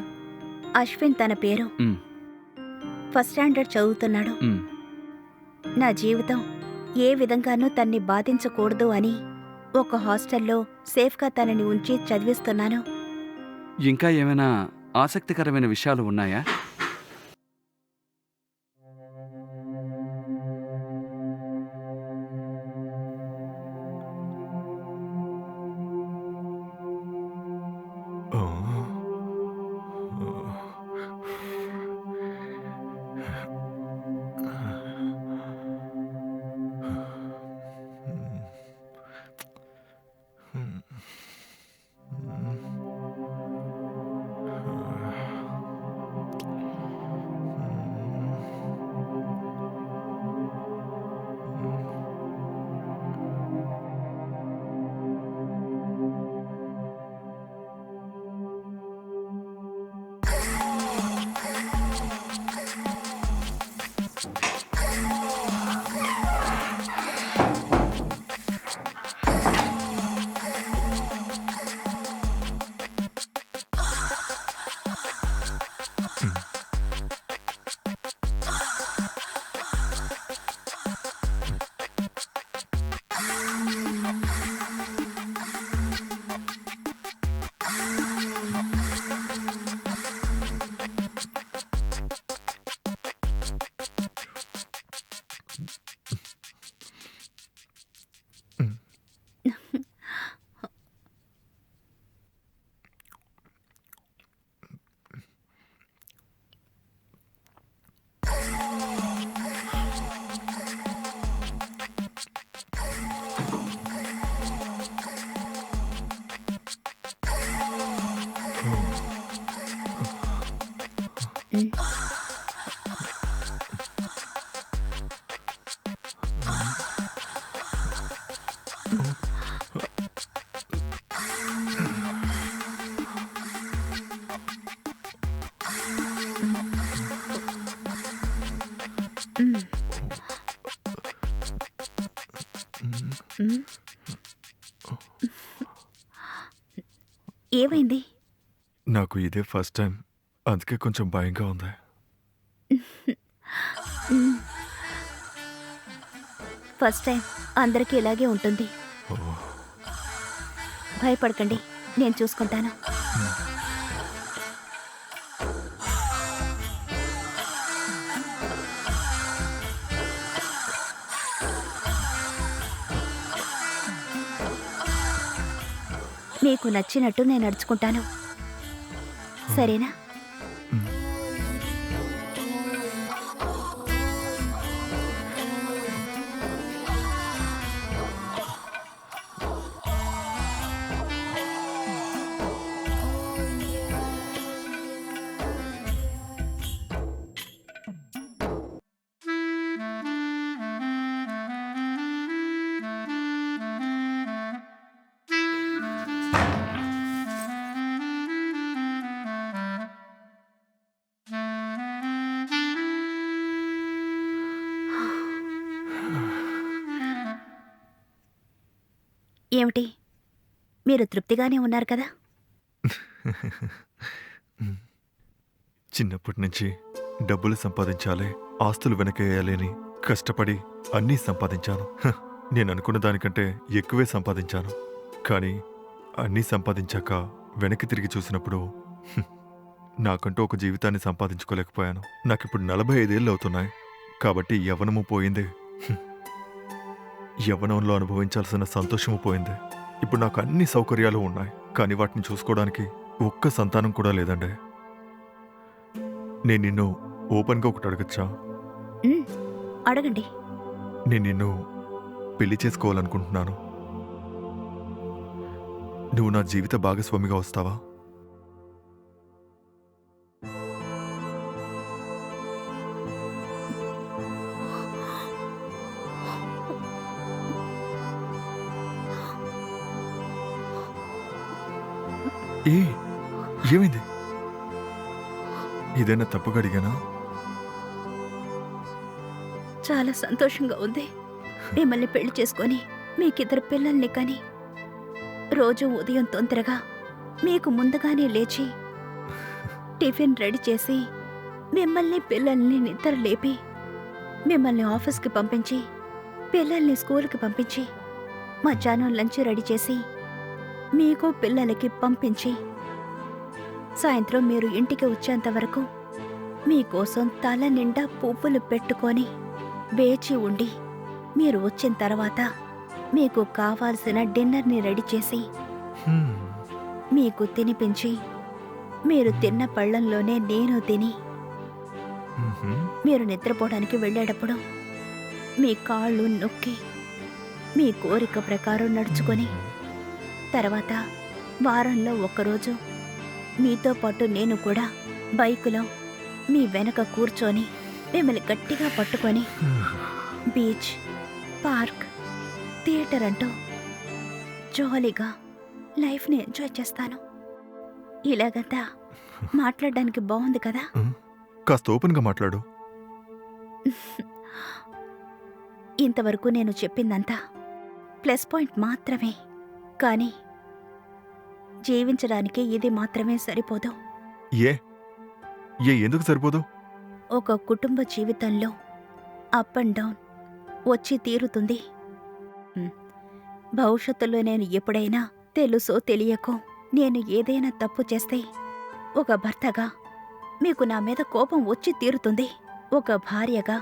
అశ్విన్ తన పేరు. మ్, ఫస్ట్ స్టాండర్డ్ చదువుతున్నాడు. మ్. నా జీవితం ఏ విధంగానూ తన్ని బాధించకూడదు అని ఒక హాస్టల్లో సేఫ్గా తనని ఉంచి చదివిస్తున్నాను. ఇంకా ఏమైనా ఆసక్తికరమైన విషయాలు ఉన్నాయా? ఓ. మ్. మ్. ఏమైంది? నాకు ఇదే ఫస్ట్ టైం, అందుకే కొంచెం భయంగా ఉంది. ఫస్ట్ టైం అందరికీ ఇలాగే ఉంటుంది. ఓ, భయపడకండి, నేను చూసుకుంటాను. మీకు నచ్చినట్టు నేను నడుచుకుంటాను, సరేనా? ఏమిటి, మీరు తృప్తిగానే ఉన్నారు కదా? చిన్నప్పటి నుంచి డబ్బులు సంపాదించాలి, ఆస్తులు వెనకేయాలి అని కష్టపడి అన్నీ సంపాదించాను. నేను అనుకున్న దానికంటే ఎక్కువే సంపాదించాను. కానీ అన్నీ సంపాదించాక వెనక్కి తిరిగి చూసినప్పుడు నాకంటూ ఒక జీవితాన్ని సంపాదించుకోలేకపోయాను. నాకిప్పుడు 45 ఏళ్ళు అవుతున్నాయి, కాబట్టి యవ్వనము పోయింది. యవ్వనంలో అనుభవించాల్సిన సంతోషము పోయింది. ఇప్పుడు నాకు అన్ని సౌకర్యాలు ఉన్నాయి, కానీ వాటిని చూసుకోవడానికి ఒక్క సంతానం కూడా లేదండి. నేను నిన్ను ఓపెన్గా ఒకటి అడగచ్చా? మ్, అడగండి. నేను నిన్ను పెళ్లి చేసుకోవాలనుకుంటున్నాను. నువ్వు నా జీవిత భాగస్వామిగా వస్తావా? ఏ ఏమైంది? ఇదైనా తప్పుగా అడిగానా? చాలా సంతోషంగా ఉంది మిమ్మల్ని పెళ్లి చేసుకొని మీకిద్దరు పిల్లల్ని కని. రోజు ఉదయం తొందరగా మీకు ముందుగానే లేచి టిఫిన్ రెడీ చేసి మిమ్మల్ని పిల్లల్ని నిద్ర లేపి మిమ్మల్ని ఆఫీస్కి పంపించి పిల్లల్ని స్కూల్కి పంపించి మధ్యాహ్నం లంచ్ రెడీ చేసి మీకు పిల్లలకి పంపించి సాయంత్రం మీరు ఇంటికి వచ్చేంత వరకు మీకోసం తల నిండా పువ్వులు పెట్టుకొని వేచి ఉండి మీరు వచ్చిన తర్వాత మీకు కావాల్సిన డిన్నర్ని రెడీ చేసి హ్మ్. మీకు తినిపించి మీరు తిన్న పళ్ళంలోనే నేను తిని మ్హూ. మీరు నిద్రపోవడానికి వెళ్ళేటప్పుడు మీ కాళ్ళు నొక్కి మీ కోరిక ప్రకారం నడుచుకొని తర్వాత వారంలో ఒక్కరోజు మీతో పాటు నేను కూడా బైకులో మీ వెనక కూర్చొని మిమ్మల్ని గట్టిగా పట్టుకొని బీచ్, పార్క్, థియేటర్ అంటూ జాలీగా లైఫ్ని ఎంజాయ్ చేస్తాను. ఇలాగంతా మాట్లాడడానికి బాగుంది కదా? కాస్త ఓపెన్గా మాట్లాడు. ఇంతవరకు నేను చెప్పిందంతా ప్లస్ పాయింట్ మాత్రమే, కానీ జీవించడానికి ఇది మాత్రమే సరిపోదు. ఏ ఎందుకు సరిపోదు? ఒక కుటుంబ జీవితంలో అప్ అండ్ డౌన్ వచ్చి తీరుతుంది. భవిష్యత్తులో నేను ఎప్పుడైనా తెలుసో తెలియకో నేను ఏదైనా తప్పు చేస్తే ఒక భర్తగా మీకు నా మీద కోపం వచ్చి తీరుతుంది. ఒక భార్యగా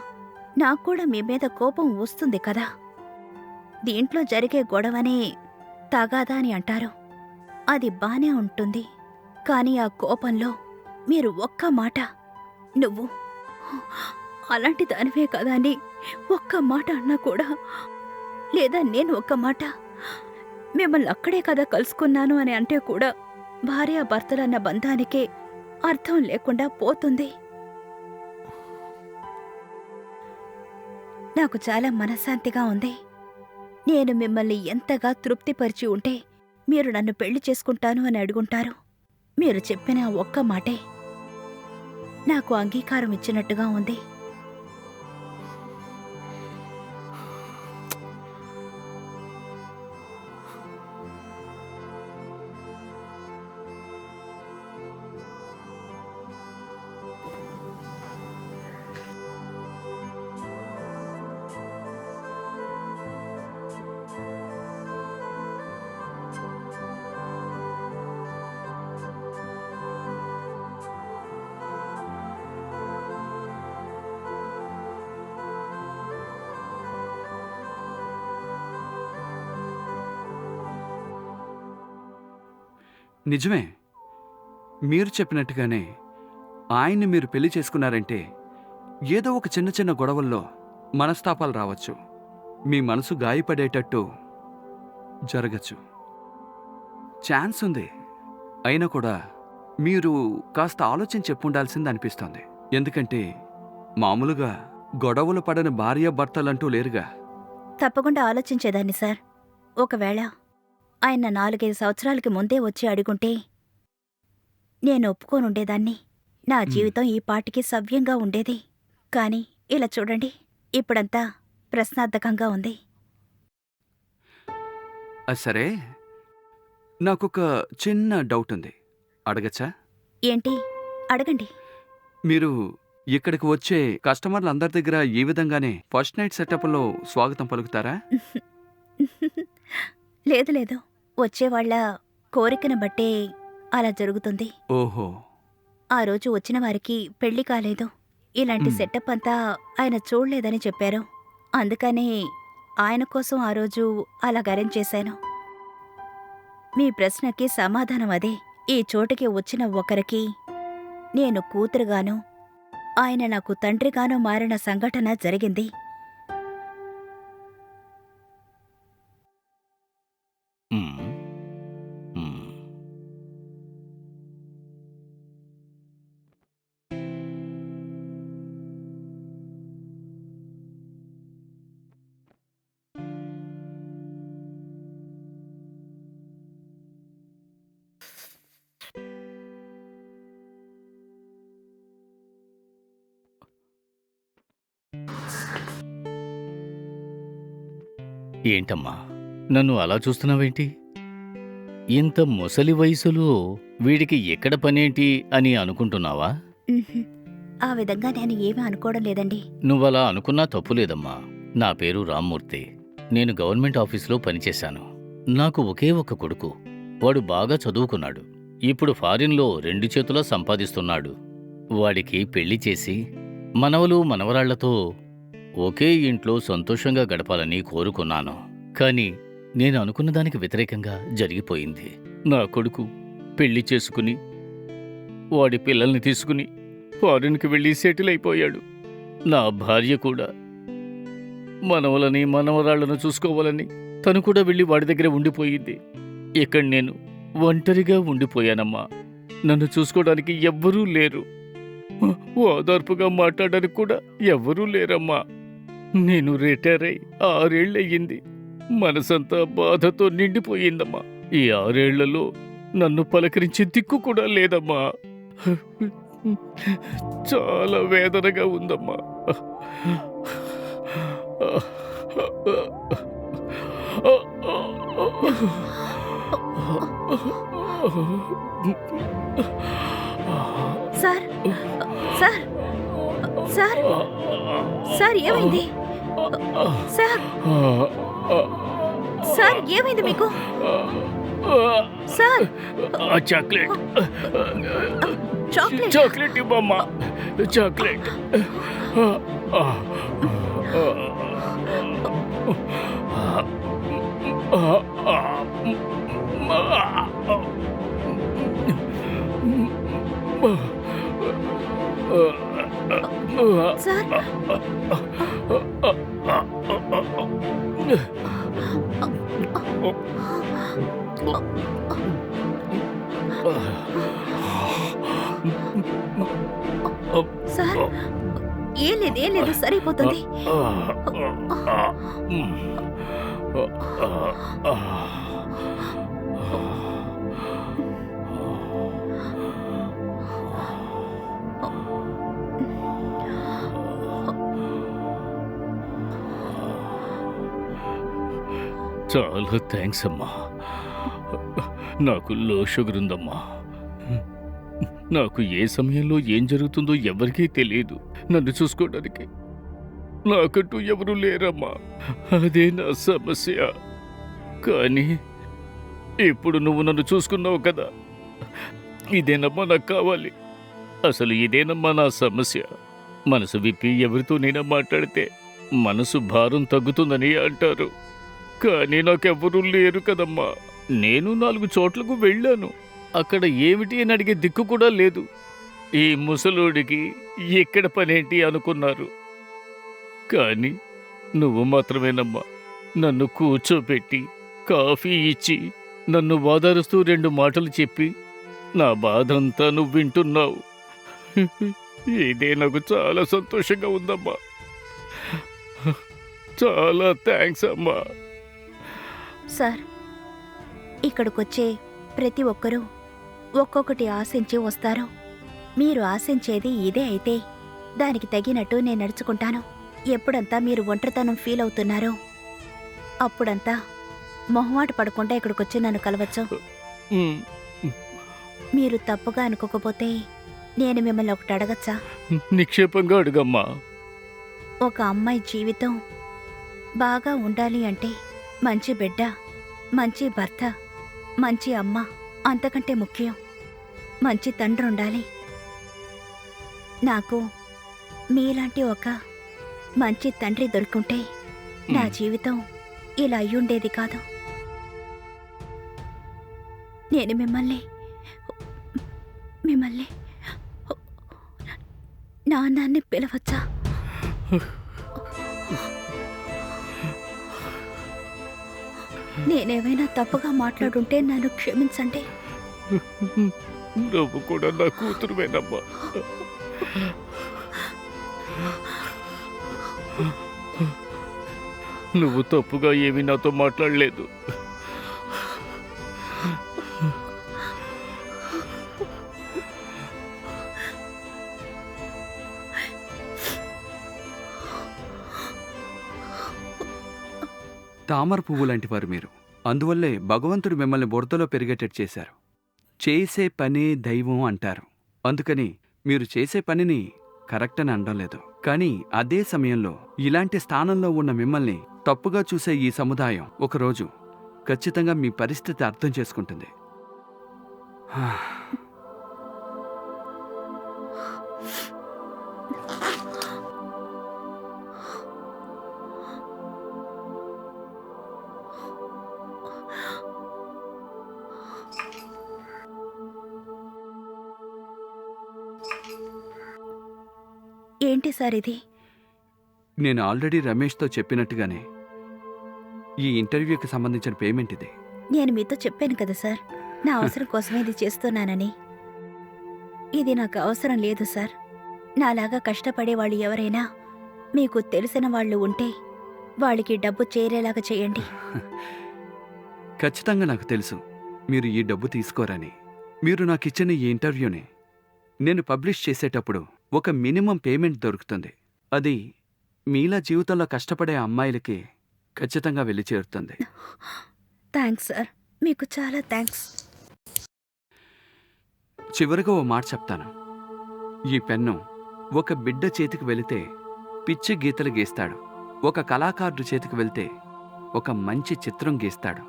నాకు కూడా మీ మీద కోపం వస్తుంది కదా. దీంట్లో జరిగే గొడవనే తగాదా అని అంటారు. అది బానే ఉంటుంది, కానీ ఆ కోపంలో మీరు ఒక్క మాట నువ్వు అలాంటి దానివే కదా అని ఒక్క మాట అన్నా కూడా, లేదా నేను ఒక్క మాట మిమ్మల్ని అక్కడే కదా కలుసుకున్నాను అని అంటే కూడా భార్యాభర్తలన్న బంధానికే అర్థం లేకుండా పోతుంది. నాకు చాలా మనశ్శాంతిగా ఉంది. నేను మిమ్మల్ని ఎంతగా తృప్తిపరిచి ఉంటే మీరు నన్ను పెళ్లి చేసుకుంటాను అని అడుగుంటారు. మీరు చెప్పిన ఆ ఒక్క మాటే నాకు అంగీకారం ఇచ్చినట్టుగా ఉంది. నిజమే. మీరు చెప్పినట్టుగానే ఆయన్ని మీరు పెళ్లి చేసుకున్నారంటే ఏదో ఒక చిన్న చిన్న గొడవల్లో మనస్తాపాలు రావచ్చు. మీ మనసు గాయపడేటట్టు జరగచ్చు. ఛాన్స్ ఉంది. అయినా కూడా మీరు కాస్త ఆలోచన చెప్పుండాల్సింది అనిపిస్తోంది. ఎందుకంటే మామూలుగా గొడవలు పడని భార్యాభర్తలంటూ లేరుగా. తప్పకుండా ఆలోచించేదాన్ని సార్. ఒకవేళ ఆయన 4-5 సంవత్సరాలకి ముందే వచ్చి అడుగుంటే నేను ఒప్పుకోనుండేదాన్ని. నా జీవితం ఈ పాటికి సవ్యంగా ఉండేది. కాని ఇలా చూడండి, ఇప్పుడంతా ప్రశ్నార్థకంగా ఉంది. సరే, నాకొక చిన్న డౌట్ ఉంది. అడగచ్చా? ఏంటి? అడగండి. మీరు ఇక్కడికి వచ్చే కస్టమర్లందరి దగ్గర ఈ విధంగానే ఫస్ట్ నైట్ సెటప్లో స్వాగతం పలుకుతారా? లేదు లేదు, వచ్చేవాళ్ల కోరికను బట్టే అలా జరుగుతుంది. ఓహో. ఆ రోజు వచ్చిన వారికి పెళ్లి కాలేదు. ఇలాంటి సెటప్ అంతా ఆయన చూడలేదని చెప్పారు. అందుకనే ఆయన కోసం ఆ రోజు అలా అరేంజ్ చేశాను. మీ ప్రశ్నకి సమాధానం అదే. ఈ చోటుకి వచ్చిన ఒకరికి నేను కూతురుగాను, ఆయన నాకు తండ్రిగాను మారిన సంఘటన జరిగింది. ఏంటమ్మా, నన్ను అలా చూస్తున్నావేంటి? ఇంత ముసలి వయసులో వీడికి ఎక్కడ పనేంటి అని అనుకుంటున్నావా? ఉహుం. ఆ విధంగా నేను ఏమీ అనుకోవడం లేదండి. నువ్వలా అనుకున్నా తప్పులేదమ్మా. నా పేరు రామ్మూర్తి. నేను గవర్నమెంట్ ఆఫీసులో పనిచేశాను. నాకు ఒకే ఒక కొడుకు. వాడు బాగా చదువుకున్నాడు. ఇప్పుడు ఫారిన్లో 2 చేతులా సంపాదిస్తున్నాడు. వాడికి పెళ్లి చేసి మనవలు మనవరాళ్లతో ఒకే ఇంట్లో సంతోషంగా గడపాలని కోరుకున్నాను. కాని నేను అనుకున్న దానికి వ్యతిరేకంగా జరిగిపోయింది. నా కొడుకు పెళ్లి చేసుకుని వాడి పిల్లల్ని తీసుకుని ఫారిన్కి వెళ్ళి సెటిల్ అయిపోయాడు. నా భార్య కూడా మనవలని మనవరాళ్లను చూసుకోవాలని తను కూడా వెళ్ళి వాడి దగ్గర ఉండిపోయింది. ఇక్కడ నేను ఒంటరిగా ఉండిపోయానమ్మా. నన్ను చూసుకోవడానికి ఎవ్వరూ లేరు. ఓదార్పుగా మాట్లాడడానికి కూడా ఎవ్వరూ లేరమ్మా. నేను రిటైర్ అయి 6 ఏళ్ళయ్యింది. మనసంతా బాధతో నిండిపోయిందమ్మా. ఈ 6 ఏళ్లలో నన్ను పలకరించే దిక్కు కూడా లేదమ్మా. చాలా వేదనగా ఉందమ్మా. సార్ సార్ సార్ సార్ ఏమైంది? సార్ సార్ ఏమైంది మీకు? సార్ చాక్లెట్ చాక్లెట్ చాక్లెట్ ఇవ్వమ్మా. చాక్లెట్. సార్ సార్ ఏం లేదు సరిపోతుంది. చాలా థ్యాంక్స్ అమ్మా. నాకు లో షుగర్ ఉందమ్మా. నాకు ఏ సమయంలో ఏం జరుగుతుందో ఎవరికీ తెలియదు. నన్ను చూసుకోవడానికి నాకంటూ ఎవరూ లేరమ్మా. అదే నా సమస్య. కానీ ఇప్పుడు నువ్వు నన్ను చూసుకున్నావు కదా, ఇదేనమ్మా నాకు కావాలి. అసలు ఇదేనమ్మా నా సమస్య. మనసు విప్పి ఎవరితోనైనా మాట్లాడితే మనసు భారం తగ్గుతుందని అంటారు. కానీ నాకెవ్వరూ లేరు కదమ్మా. నేను 4 చోట్లకు వెళ్ళాను. అక్కడ ఏమిటి అని అడిగే దిక్కు కూడా లేదు. ఈ ముసలోడికి ఎక్కడ పనేంటి అనుకున్నారు. కానీ నువ్వు మాత్రమేనమ్మా నన్ను కూర్చోబెట్టి కాఫీ ఇచ్చి నన్ను ఓదారుస్తూ 2 మాటలు చెప్పి నా బాధంతా నువ్వు వింటున్నావు. ఇదే నాకు చాలా సంతోషంగా ఉందమ్మా. చాలా థ్యాంక్స్ అమ్మా. సార్, ఇక్కడికొచ్చే ప్రతి ఒక్కరూ ఒక్కొక్కటి ఆశించి వస్తారు. మీరు ఆశించేది ఇదే అయితే దానికి తగినట్టు నేను నడుచుకుంటాను. ఎప్పుడంతా మీరు ఒంటరితనం ఫీల్ అవుతున్నారో అప్పుడంతా మొహమాట పడకుండా ఇక్కడికొచ్చి నన్ను కలవచ్చు. ఉమ్, మీరు తప్పుగా అనుకోకపోతే నేను మిమ్మల్ని ఒకటి అడగచ్చా? నిక్షేపంగా అడుగమ్మా. ఒక అమ్మాయి జీవితం బాగా ఉండాలి అంటే మంచి బిడ్డ, మంచి భర్త, మంచి అమ్మ, అంతకంటే ముఖ్యం మంచి తండ్రి ఉండాలి. నాకు మీలాంటి ఒక మంచి తండ్రి దొరుకుంటే నా జీవితం ఇలా అయ్యుండేది కాదు. నేను మిమ్మల్ని నాన్నని పిలవచ్చా? నేనేమైనా తప్పుగా మాట్లాడుంటే నన్ను క్షమించండి. నువ్వు కూడా నా కూతురువేనమ్మా. నువ్వు తప్పుగా ఏమీ నాతో మాట్లాడలేదు. తామర పువ్వు లాంటి వారు మీరు. అందువల్లే భగవంతుడు మిమ్మల్ని బురదలో పెరిగేటట్టు చేశారు. చేసే పనే దైవం అంటారు. అందుకని మీరు చేసే పనిని కరెక్ట్ అని అనడం లేదు. కానీ అదే సమయంలో ఇలాంటి స్థానంలో ఉన్న మిమ్మల్ని తప్పుగా చూసే ఈ సముదాయం ఒకరోజు ఖచ్చితంగా మీ పరిస్థితి అర్థం చేసుకుంటుంది. ఏంటి సార్ ఇది? నేను ఆల్రెడీ రమేష్తో చెప్పినట్టుగానే ఈ ఇంటర్వ్యూకి సంబంధించిన పేమెంట్ ఇది. నేను మీతో చెప్పాను కదా సార్, నా అవసరం కోసమే ఇది చేస్తున్నానని. ఇది నాకు అవసరం లేదు సార్. నాలాగా కష్టపడే వాళ్ళు ఎవరైనా మీకు తెలిసిన వాళ్ళు ఉంటే వాళ్ళకి డబ్బు చేరేలాగా చేయండి. ఖచ్చితంగా నాకు తెలుసు మీరు ఈ డబ్బు తీసుకోరని. మీరు నాకిచ్చిన ఈ ఇంటర్వ్యూని నేను పబ్లిష్ చేసేటప్పుడు ఒక మినిమం పేమెంట్ దొరుకుతుంది. అది మీలా జీవితంలో కష్టపడే అమ్మాయిలకి ఖచ్చితంగా వెళ్ళి చేరుతుంది. థ్యాంక్స్ సార్, మీకు చాలా థ్యాంక్స్. చివరిగా ఓ మాట చెప్తాను. ఈ పెన్ను ఒక బిడ్డ చేతికి వెళితే పిచ్చి గీతలు గీస్తాడు. ఒక కళాకారుడు చేతికి వెళ్తే ఒక మంచి చిత్రం గీస్తాడు.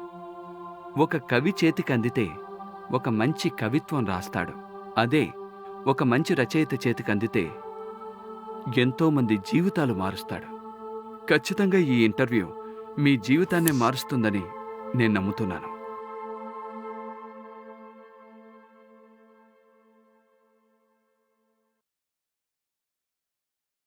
ఒక కవి చేతికి అందితే ఒక మంచి కవిత్వం రాస్తాడు. అదే ఒక మంచి రచయిత చేతికి అందితే ఎంతోమంది జీవితాలు మారుస్తాడు. ఖచ్చితంగా ఈ ఇంటర్వ్యూ మీ జీవితాన్నే మారుస్తుందని నేను నమ్ముతున్నాను.